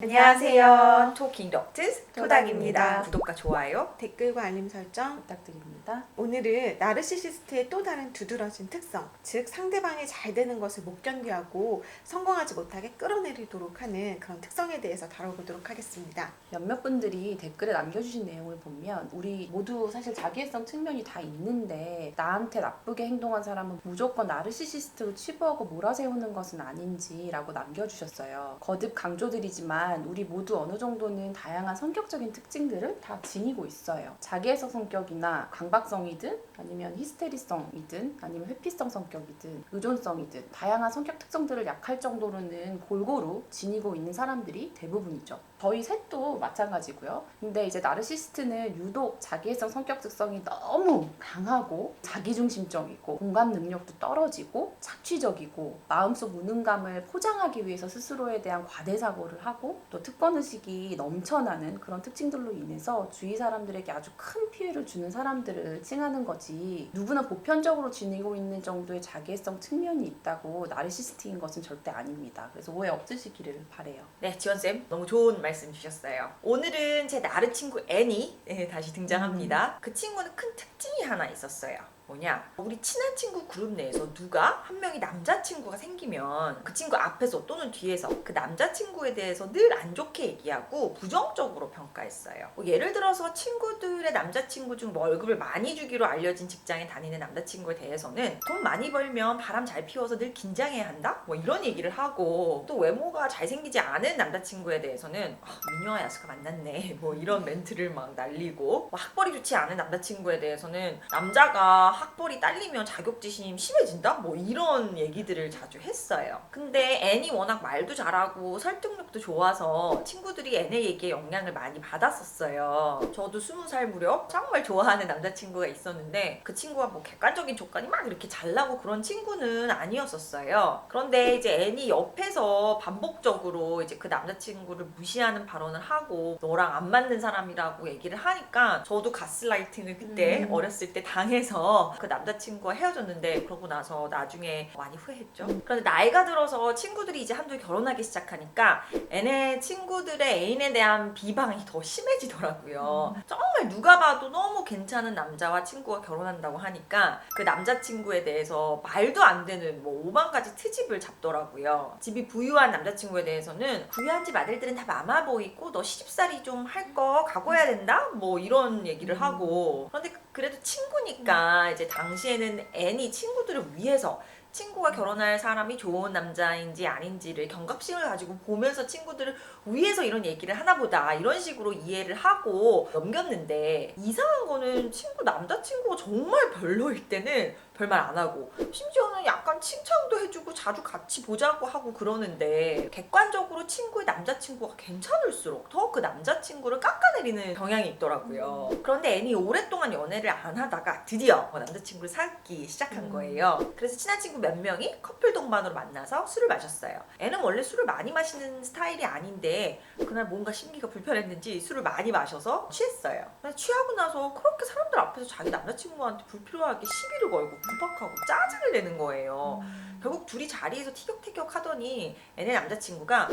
안녕하세요. 토킹 덕트 토닥입니다. 구독과 좋아요, 댓글과 알림 설정 부탁드립니다. 오늘은 나르시시스트의 또 다른 두드러진 특성, 즉 상대방이 잘 되는 것을 못 견디하고 성공하지 못하게 끌어내리도록 하는 그런 특성에 대해서 다뤄보도록 하겠습니다. 몇몇 분들이 댓글에 남겨주신 내용을 보면 우리 모두 사실 자기애성 측면이 다 있는데 나한테 나쁘게 행동한 사람은 무조건 나르시시스트로 치부하고 몰아세우는 것은 아닌지라고 남겨주셨어요. 거듭 강조드리지만 우리 모두 어느 정도는 다양한 성격적인 특징들을 다 지니고 있어요. 자기애성 성격이나 강박성이든 아니면 히스테리성이든 아니면 회피성 성격이든 의존성이든 다양한 성격 특성들을 약할 정도로는 골고루 지니고 있는 사람들이 대부분이죠. 저희 셋도 마찬가지고요. 근데 이제 나르시시스트는 유독 자기애성 성격 특성이 너무 강하고 자기중심적이고 공감 능력도 떨어지고 착취적이고 마음속 무능감을 포장하기 위해서 스스로에 대한 과대사고를 하고 또 특권의식이 넘쳐나는 그런 특징들로 인해서 주위 사람들에게 아주 큰 피해를 주는 사람들을 칭하는 거지, 누구나 보편적으로 지니고 있는 정도의 자기애성 측면이 있다고 나르시시스트인 것은 절대 아닙니다. 그래서 오해 없으시기를 바래요. 네, 지원쌤 너무 좋은 말씀 주셨어요. 오늘은 제 나르 친구 애니 다시 등장합니다. 그 친구는 큰 특징이 하나 있었어요. 뭐냐? 우리 친한 친구 그룹 내에서 누가 한 명이 남자친구가 생기면 그 친구 앞에서 또는 뒤에서 그 남자친구에 대해서 늘 안 좋게 얘기하고 부정적으로 평가했어요. 뭐 예를 들어서 친구들의 남자친구 중 월급을 많이 주기로 알려진 직장에 다니는 남자친구에 대해서는 돈 많이 벌면 바람 잘 피워서 늘 긴장해야 한다? 뭐 이런 얘기를 하고, 또 외모가 잘생기지 않은 남자친구에 대해서는 미녀와 야수가 만났네 뭐 이런 멘트를 막 날리고, 뭐 학벌이 좋지 않은 남자친구에 대해서는 남자가 학벌이 딸리면 자격지심 심해진다? 뭐 이런 얘기들을 자주 했어요. 근데 앤이 워낙 말도 잘하고 설득력도 좋아서 친구들이 앤의 얘기에 영향을 많이 받았었어요. 저도 20살 무렵 정말 좋아하는 남자친구가 있었는데 그 친구가 뭐 객관적인 조건이 막 이렇게 잘나고 그런 친구는 아니었었어요. 그런데 이제 앤이 옆에서 반복적으로 이제 그 남자친구를 무시하는 발언을 하고 너랑 안 맞는 사람이라고 얘기를 하니까 저도 가스라이팅을 그때 어렸을 때 당해서 그 남자친구와 헤어졌는데, 그러고 나서 나중에 많이 후회했죠. 그런데 나이가 들어서 친구들이 이제 한둘 결혼하기 시작하니까 애네 친구들의 애인에 대한 비방이 더 심해지더라고요. 정말 누가 봐도 너무 괜찮은 남자와 친구가 결혼한다고 하니까 그 남자친구에 대해서 말도 안 되는 뭐 5만 가지 트집을 잡더라고요. 집이 부유한 남자친구에 대해서는 부유한 집 아들들은 다 마마보이고 너 시집살이 좀 할 거 각오해야 된다? 뭐 이런 얘기를 하고. 그런데 그래도 친구니까 이제 당시에는 애니 친구들을 위해서 친구가 결혼할 사람이 좋은 남자인지 아닌지를 경각심을 가지고 보면서 친구들을 위해서 이런 얘기를 하나보다 이런 식으로 이해를 하고 넘겼는데, 이상한 거는 친구 남자친구가 정말 별로일 때는 별말 안 하고 심지어는 약간 칭찬도 해주고 자주 같이 보자고 하고 그러는데, 객관적으로 친구의 남자친구가 괜찮을수록 더 그 남자친구를 깎아내리는 경향이 있더라고요. 그런데 애니 오랫동안 연애를 안 하다가 드디어 남자친구를 사귀기 시작한 거예요. 그래서 친한 친구 몇 명이 커플 동반으로 만나서 술을 마셨어요. 애는 원래 술을 많이 마시는 스타일이 아닌데 그날 뭔가 심기가 불편했는지 술을 많이 마셔서 취했어요. 취하고 나서 그렇게 사람들 앞에서 자기 남자친구한테 불필요하게 시비를 걸고 구박하고 짜증을 내는 거예요. 결국 둘이 자리에서 티격태격 하더니 애네 남자친구가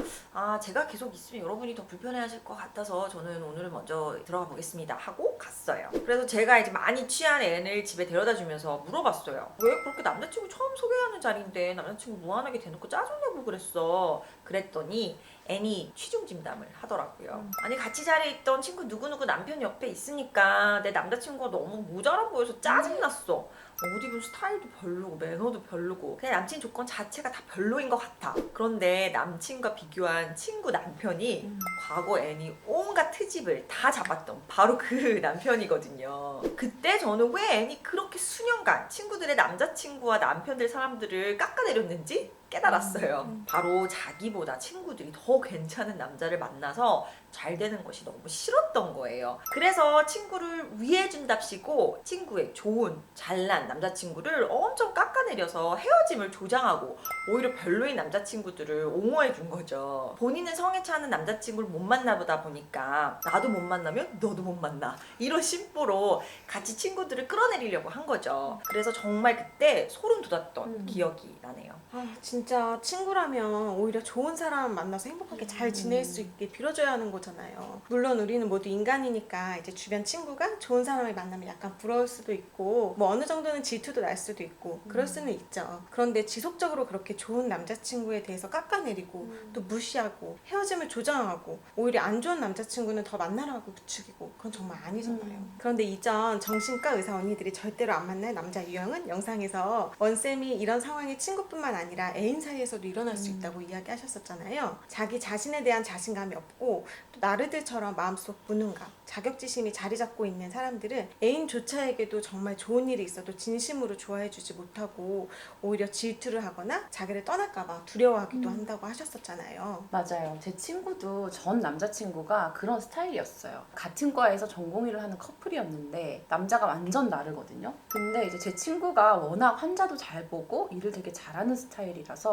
제가 계속 있으면 여러분이 더 불편해하실 것 같아서 저는 오늘은 먼저 들어가 보겠습니다 하고 갔어요. 그래서 제가 이제 많이 취한 애를 집에 데려다 주면서 물어봤어요. 왜 그렇게 남자친구 처음 소개하는 자리인데 남자친구 무한하게 대놓고 짜증내고 그랬어? 그랬더니 애니 취중진담을 하더라고요. 아니 같이 자리에 있던 친구 누구누구 남편 옆에 있으니까 내 남자친구가 너무 모자라 보여서 짜증났어. 옷 입은 스타일도 별로고 매너도 별로고 그냥 남친 조건 자체가 다 별로인 것 같아. 그런데 남친과 비교한 친구 남편이 과거 애니 온갖 트집을 다 잡았던 바로 그 남편이거든요. 그때 저는 왜 애니 그렇게 수년간 친구들의 남자친구와 남편들 사람들을 깎아내렸는지 깨달았어요. 바로 자기보다 친구들이 더 괜찮은 남자를 만나서 잘 되는 것이 너무 싫었던 거예요. 그래서 친구를 위해준답시고 친구의 좋은 잘난 남자친구를 엄청 깎아내려서 헤어짐을 조장하고 오히려 별로인 남자친구들을 옹호해 준 거죠. 본인은 성에 차는 남자친구를 못 만나보다 보니까 나도 못 만나면 너도 못 만나 이런 심보로 같이 친구들을 끌어내리려고 한 거죠. 그래서 정말 그때 소름 돋았던 기억이 나네요. 진짜 진짜 친구라면 오히려 좋은 사람 만나서 행복하게 잘 지낼 수 있게 빌어줘야 하는 거잖아요. 물론 우리는 모두 인간이니까 이제 주변 친구가 좋은 사람을 만나면 약간 부러울 수도 있고 뭐 어느 정도는 질투도 날 수도 있고 그럴 수는 있죠. 그런데 지속적으로 그렇게 좋은 남자친구에 대해서 깎아내리고 또 무시하고 헤어짐을 조장하고 오히려 안 좋은 남자친구는 더 만나라고 부추기고 그건 정말 아니잖아요. 그런데 이전 정신과 의사 언니들이 절대로 안 만날 남자 유형은 영상에서 원쌤이 이런 상황이 친구뿐만 아니라 애인 사이에서도 일어날 수 있다고 이야기하셨었잖아요. 자기 자신에 대한 자신감이 없고 또 나르들처럼 마음속 무능감, 자격지심이 자리 잡고 있는 사람들은 애인조차에게도 정말 좋은 일이 있어도 진심으로 좋아해주지 못하고 오히려 질투를 하거나 자기를 떠날까봐 두려워하기도 한다고 하셨었잖아요. 맞아요. 제 친구도 전 남자친구가 그런 스타일이었어요. 같은 과에서 전공의를 하는 커플이었는데 남자가 완전 나르거든요. 근데 이제 제 친구가 워낙 환자도 잘 보고 일을 되게 잘하는 스타일이라서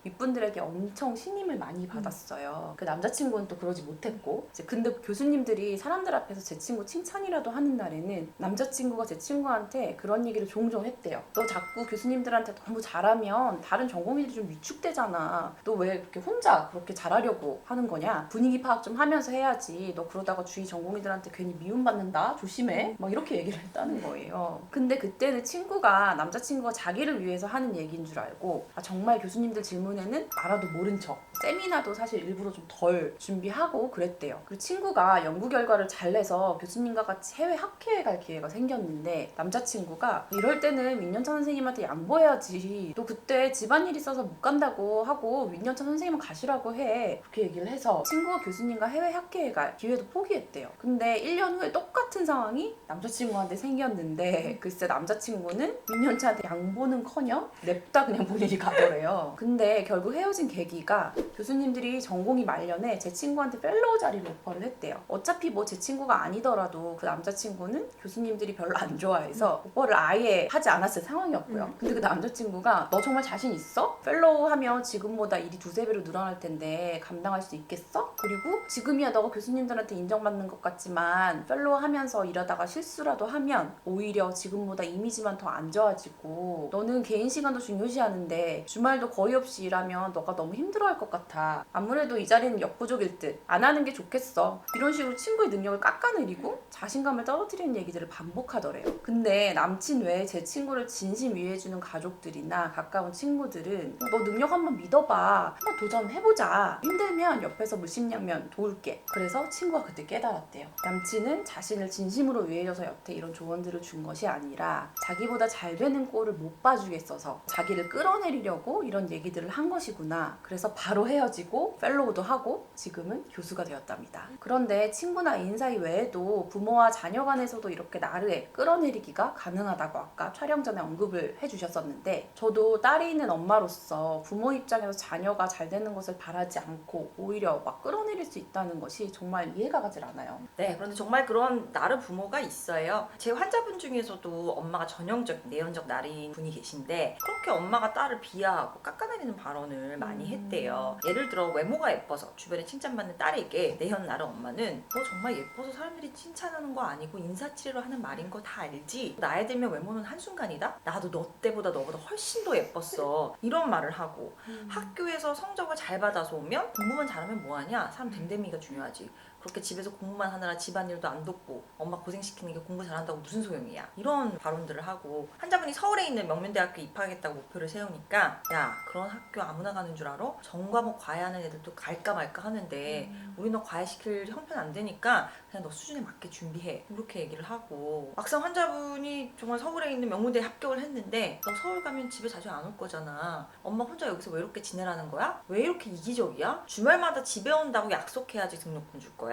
윗분들에게 엄청 신임을 많이 받았어요. 그 남자친구는 또 그러지 못했고 이제 근데 교수님들이 사람들 앞에서 제 친구 칭찬이라도 하는 날에는 남자친구가 제 친구한테 그런 얘기를 종종 했대요. 너 자꾸 교수님들한테 너무 잘하면 다른 전공의들이 좀 위축되잖아. 너 왜 그렇게 혼자 그렇게 잘하려고 하는 거냐? 분위기 파악 좀 하면서 해야지. 너 그러다가 주위 전공의들한테 괜히 미움받는다. 조심해. 막 이렇게 얘기를 했다는 거예요. 근데 그때는 친구가 남자친구가 자기를 위해서 하는 얘기인 줄 알고 아, 정말 교수님들 질문에는 알아도 모른 척 세미나도 사실 일부러 좀 덜 준비하고 그랬대요. 그리고 친구가 연구 결과를 잘 내서 교수님과 같이 해외 학회에 갈 기회가 생겼는데 남자친구가 이럴 때는 민년차 선생님한테 양보해야지. 너 그때 집안일 있어서 못 간다고 하고 민년차 선생님은 가시라고 해. 그렇게 얘기를 해서 친구가 교수님과 해외 학회에 갈 기회도 포기했대요. 근데 1년 후에 똑같은 상황이 남자친구한테 생겼는데 글쎄 남자친구는 민년차한테 양보는커녕 냅다 그냥 본인이 가더래요. 근데 결국 헤어진 계기가 교수님들이 전공의 말년에 제 친구한테 펠로우 자리를 오퍼를 했대요. 어차피 뭐 제 친구가 아니더라도 그 남자친구는 교수님들이 별로 안 좋아해서 오퍼를 아예 하지 않았을 상황이었고요. 근데 그 남자친구가 너 정말 자신 있어? 펠로우 하면 지금보다 일이 두세 배로 늘어날 텐데 감당할 수 있겠어? 그리고 지금이야 너가 교수님들한테 인정받는 것 같지만 펠로우 하면서 이러다가 실수라도 하면 오히려 지금보다 이미지만 더 안 좋아지고 너는 개인 시간도 중요시하는데 주말도 거의 없이 일하면 너가 너무 힘들어할 것 같아. 아무래도 이 자리는 역부족일 듯. 안 하는 게 좋겠어. 이런 식으로 친구의 능력을 깎아내리고 자신감을 떨어뜨리는 얘기들을 반복하더래요. 근데 남친 외에 제 친구를 진심 위해주는 가족들이나 가까운 친구들은 너 능력 한번 믿어봐. 한번 도전해보자. 힘들면 옆에서 물심양면 도울게. 그래서 친구가 그때 깨달았대요. 남친은 자신을 진심으로 위해줘서 여태 이런 조언들을 준 것이 아니라 자기보다 잘 되는 꼴을 못 봐주겠어서 자기를 끌어내리려고 이런 얘기들을 한 것이구나. 그래서 바로 헤어지고 펠로우도 하고 지금은 교수가 되었답니다. 그런데 친구나 애인 사이 외에도 부모와 자녀 간에서도 이렇게 나르에 끌어내리기가 가능하다고 아까 촬영 전에 언급을 해주셨었는데 저도 딸이 있는 엄마로서 부모 입장에서 자녀가 잘 되는 것을 바라지 않고 오히려 막 끌어내릴 수 있다는 것이 정말 이해가 가질 않아요. 네, 그런데 정말 그런 나르 부모가 있어요. 제 환자분 중에서도 엄마가 전형적 내연적 나르인 분이 계신데 그렇게 엄마가 딸을 비하하고 깎아내리는 발언을 많이 했대요. 예를 들어 외모가 예뻐서 주변에 칭찬받는 딸에게 내연 나르 엄마는 너 정말 예뻐서 사람들이 칭찬하는 거 아니고 인사치레로 하는 말인 거 다 알지? 나이 들면 외모는 한순간이다? 나도 너 때보다 너보다 훨씬 더 예뻤어. 이런 말을 하고 학교에서 성적을 잘 받아서 오면 공부만 잘하면 뭐하냐? 사람 됨됨이가 중요하지. 그렇게 집에서 공부만 하느라 집안일도 안 돕고 엄마 고생시키는 게 공부 잘한다고 무슨 소용이야. 이런 발언들을 하고 환자분이 서울에 있는 명문대학교 입학하겠다고 목표를 세우니까 야 그런 학교 아무나 가는 줄 알아? 전과목 과외하는 애들도 갈까 말까 하는데 우리 너 과외시킬 형편 안 되니까 그냥 너 수준에 맞게 준비해. 이렇게 얘기를 하고 막상 환자분이 정말 서울에 있는 명문대에 합격을 했는데 너 서울 가면 집에 자주 안 올 거잖아. 엄마 혼자 여기서 왜 이렇게 지내라는 거야? 왜 이렇게 이기적이야? 주말마다 집에 온다고 약속해야지 등록금 줄 거야.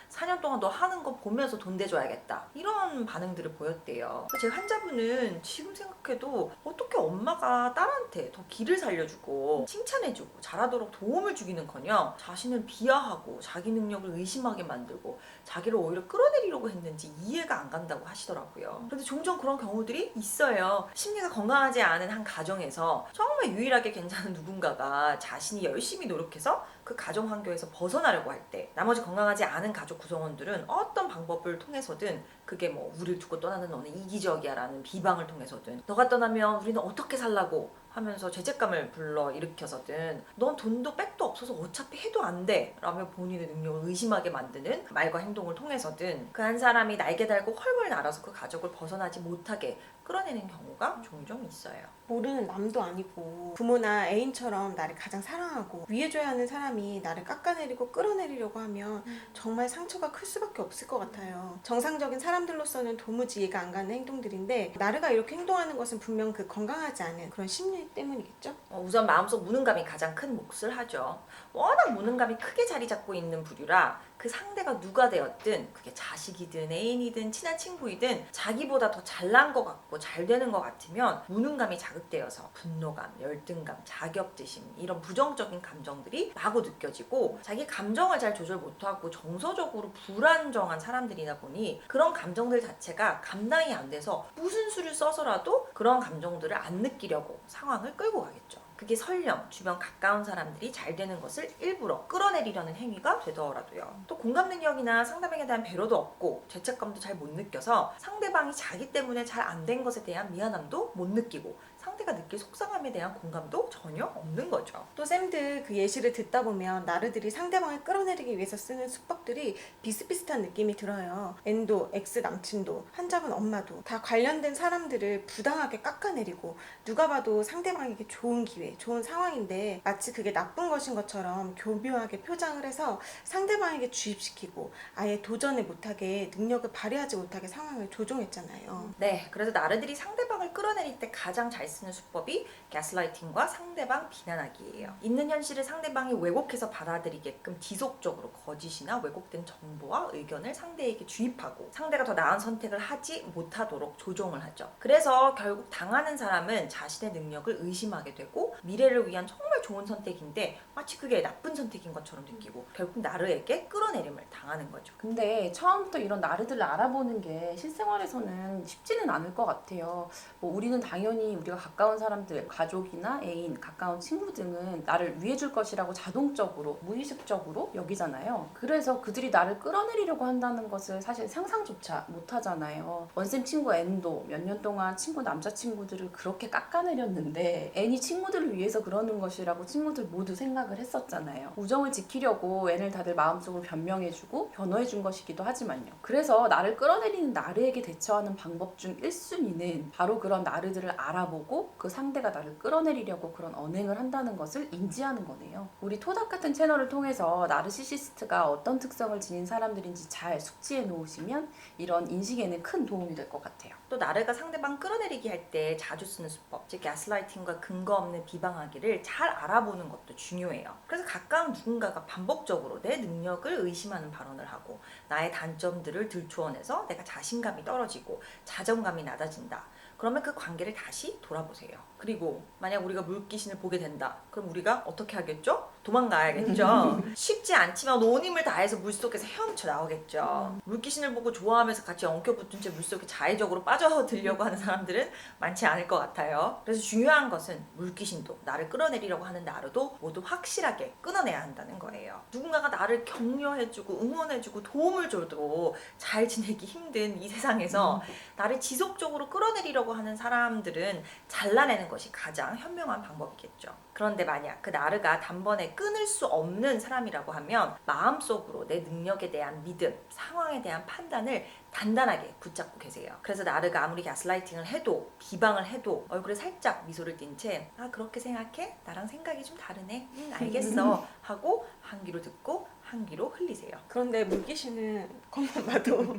4년 동안 너 하는 거 보면서 돈 대줘야겠다. 이런 반응들을 보였대요. 제 환자분은 지금 생각해도 어떻게 엄마가 딸한테 더 길을 살려주고 칭찬해주고 잘하도록 도움을 주기는커녕 자신을 비하하고 자기 능력을 의심하게 만들고 자기를 오히려 끌어내리려고 했는지 이해가 안 간다고 하시더라고요. 그런데 종종 그런 경우들이 있어요. 심리가 건강하지 않은 한 가정에서 정말 유일하게 괜찮은 누군가가 자신이 열심히 노력해서 그 가정 환경에서 벗어나려고 할 때 나머지 건강하지 않은 가족 구성원들은 어떤 방법을 통해서든 그게 뭐 우리를 두고 떠나는 너는 이기적이야 라는 비방을 통해서든 너가 떠나면 우리는 어떻게 살라고 하면서 죄책감을 불러일으켜서든 넌 돈도 백도 없어서 어차피 해도 안 돼 라며 본인의 능력을 의심하게 만드는 말과 행동을 통해서든 그 한 사람이 날개 달고 헐물 날아서 그 가족을 벗어나지 못하게 끌어내는 경우가 종종 있어요. 모르는 남도 아니고 부모나 애인처럼 나를 가장 사랑하고 위해줘야 하는 사람이 나를 깎아내리고 끌어내리려고 하면 정말 상처가 클 수밖에 없을 것 같아요. 정상적인 사람들로서는 도무지 이해가 안 가는 행동들인데 나르가 이렇게 행동하는 것은 분명 그 건강하지 않은 그런 심리 때문이겠죠? 우선 마음속 무능감이 가장 큰 몫을 하죠. 워낙 무능감이 크게 자리 잡고 있는 부류라 그 상대가 누가 되었든 그게 자식이든 애인이든 친한 친구이든 자기보다 더 잘난 것 같고 잘 되는 것 같으면 무능감이 자극되어서 분노감, 열등감, 자격지심 이런 부정적인 감정들이 마구 느껴지고 자기 감정을 잘 조절 못하고 정서적으로 불안정한 사람들이다 보니 그런 감정들 자체가 감당이 안 돼서 무슨 수를 써서라도 그런 감정들을 안 느끼려고 상황을 끌고 가겠죠. 그게 설령 주변 가까운 사람들이 잘 되는 것을 일부러 끌어내리려는 행위가 되더라도요. 또 공감 능력이나 상대방에 대한 배려도 없고 죄책감도 잘 못 느껴서 상대방이 자기 때문에 잘 안 된 것에 대한 미안함도 못 느끼고 상대가 느낄 속상함에 대한 공감도 전혀 없는 거죠. 또 쌤들 그 예시를 듣다 보면 나르들이 상대방을 끌어내리기 위해서 쓰는 수법들이 비슷비슷한 느낌이 들어요. N도, X 남친도, 한잡은 엄마도 다 관련된 사람들을 부당하게 깎아내리고 누가 봐도 상대방에게 좋은 기회, 좋은 상황인데 마치 그게 나쁜 것인 것처럼 교묘하게 표장을 해서 상대방에게 주입시키고 아예 도전을 못하게 능력을 발휘하지 못하게 상황을 조종했잖아요. 네, 그래서 나르들이 상대방을 끌어내릴 때 가장 잘 쓰는 수법이 가스라이팅과 상대방 비난하기예요. 있는 현실을 상대방이 왜곡해서 받아들이게끔 지속적으로 거짓이나 왜곡된 정보와 의견을 상대에게 주입하고 상대가 더 나은 선택을 하지 못하도록 조종을 하죠. 그래서 결국 당하는 사람은 자신의 능력을 의심하게 되고 미래를 위한 정말 좋은 선택인데 마치 그게 나쁜 선택인 것처럼 느끼고 결국 나르에게 끌어내림을 당하는 거죠. 근데 처음부터 이런 나르들을 알아보는 게 실생활에서는 쉽지는 않을 것 같아요. 뭐 우리는 당연히 우리가 가까운 사람들, 가족이나 애인, 가까운 친구 등은 나를 위해줄 것이라고 자동적으로, 무의식적으로 여기잖아요. 그래서 그들이 나를 끌어내리려고 한다는 것을 사실 상상조차 못하잖아요. 원쌤 친구 N도 몇 년 동안 친구 남자친구들을 그렇게 깎아내렸는데 N이 친구들을 위해서 그러는 것이라고 친구들 모두 생각을 했었잖아요. 우정을 지키려고 N을 다들 마음속으로 변명해주고 변호해준 것이기도 하지만요. 그래서 나를 끌어내리는 나르에게 대처하는 방법 중 1순위는 바로 그런 나르들을 알아보고 그 상대가 나를 끌어내리려고 그런 언행을 한다는 것을 인지하는 거네요. 우리 토닥 같은 채널을 통해서 나르시시스트가 어떤 특성을 지닌 사람들인지 잘 숙지해 놓으시면 이런 인식에는 큰 도움이 될 것 같아요. 또 나르가 상대방 끌어내리기 할 때 자주 쓰는 수법, 즉 가스라이팅과 근거 없는 비방하기를 잘 알아보는 것도 중요해요. 그래서 가까운 누군가가 반복적으로 내 능력을 의심하는 발언을 하고 나의 단점들을 들추어내서 내가 자신감이 떨어지고 자존감이 낮아진다. 그러면 그 관계를 다시 돌아보세요. 그리고 만약 우리가 물귀신을 보게 된다. 그럼 우리가 어떻게 하겠죠? 도망가야겠죠. 쉽지 않지만 온 힘을 다해서 물속에서 헤엄쳐 나오겠죠. 물귀신을 보고 좋아하면서 같이 엉켜붙은 채 물속에 자의적으로 빠져들려고 하는 사람들은 많지 않을 것 같아요. 그래서 중요한 것은 물귀신도 나를 끌어내리려고 하는 나르도 모두 확실하게 끊어내야 한다는 거예요. 누군가가 나를 격려해주고 응원해주고 도움을 줘도 잘 지내기 힘든 이 세상에서 나를 지속적으로 끌어내리려고 하는 사람들은 잘라내는 것이 가장 현명한 방법이겠죠. 그런데 만약 그 나르가 단번에 끊을 수 없는 사람이라고 하면 마음속으로 내 능력에 대한 믿음, 상황에 대한 판단을 단단하게 붙잡고 계세요. 그래서 나르가 아무리 가스라이팅을 해도 비방을 해도 얼굴에 살짝 미소를 띈 채 아 그렇게 생각해? 나랑 생각이 좀 다르네? 알겠어 하고 한 귀로 듣고 한 귀로 흘리세요. 그런데 물귀신은 겉만 봐도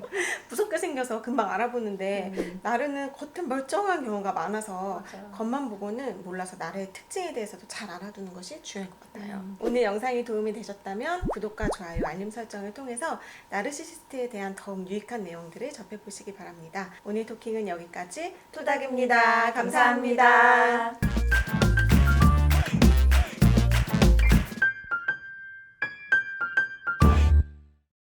무섭게 생겨서 금방 알아보는데 나르는 겉은 멀쩡한 경우가 많아서 맞아요. 겉만 보고는 몰라서 나르의 특징에 대해서도 잘 알아두는 것이 중요할 것 같아요. 오늘 영상이 도움이 되셨다면 구독과 좋아요, 알림 설정을 통해서 나르시시스트에 대한 더욱 유익한 내용들을 접해보시기 바랍니다. 오늘 토킹은 여기까지 토닥입니다. 감사합니다.